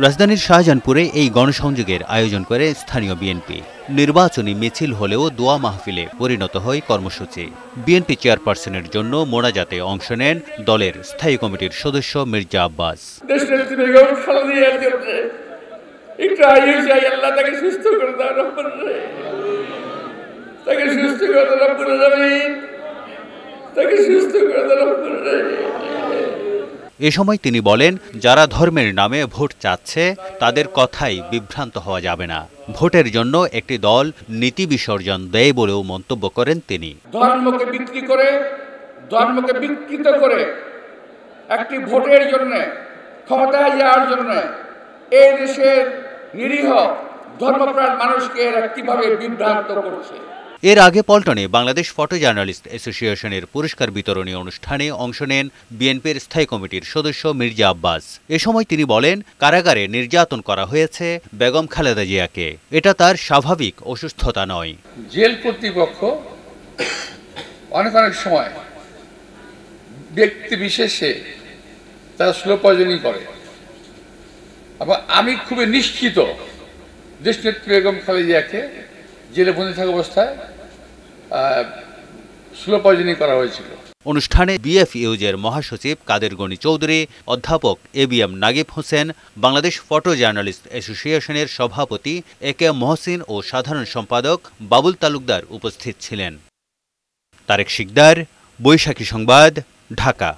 রাজধানীর শাহজাহানপুরে এই গণসংযোগের আয়োজন করে স্থানীয় বিএনপি। নির্বাচনী মিছিল হলেও দোয়া মাহফিলে পরিণত হয় কর্মসূচি। বিএনপি চেয়ারপারসনের জন্য মোনাজাতে অংশ নেন দলের স্থায়ী কমিটির সদস্য মির্জা আব্বাস। এ সময় তিনি বলেন, যারা ধর্মের নামে ভোট চাচ্ছে তাদের কথাই বিভ্রান্ত হওয়া যাবে না। ভোটের জন্য একটি দল নীতি বিসর্জন দেয় বলেও মন্তব্য করেন তিনি। ধর্মকে বিক্রি করে, ধর্মকে বিকৃত করে একটি ভোটের জন্য, ক্ষমতায় যাওয়ার জন্য এই দেশের নিরীহ ধর্মপ্রাণ মানুষকে কিভাবে বিভ্রান্ত করছে। এর আগে পল্টনে বাংলাদেশ ফটো জার্নালিস্ট অ্যাসোসিয়েশনের পুরস্কার বিতরণী অনুষ্ঠানে অংশ নেন বিএনপির স্থায়ী কমিটির সদস্য মির্জা আব্বাস। এ সময় তিনি বলেন, কারাগারে নির্যাতন করা হয়েছে বেগম খালেদা জিয়াকে। এটা তার স্বাভাবিক অসুস্থতা নয়। জেল কর্তৃপক্ষ অনেক সময় ব্যক্তি বিশেষে তারা স্লো পয়জনিং করে। আমি খুবই নিশ্চিত দেশনেত্রী বেগম খালেদা জিয়াকে জেলে বন্দী থাকা অবস্থায় স্লো পয়জনিং করা হয়েছিল। অনুষ্ঠানে বিএফইউজের মহাসচিব কাদের গনি চৌধুরী, অধ্যাপক ABM Naguib Hossain, Bangladesh photo journalist অ্যাসোসিয়েশনের সভাপতি একে মহসিন ও সাধারণ সম্পাদক বাবুল তালুকদার উপস্থিত ছিলেন। তারেক শিকদার, বৈশাখী সংবাদ, ঢাকা।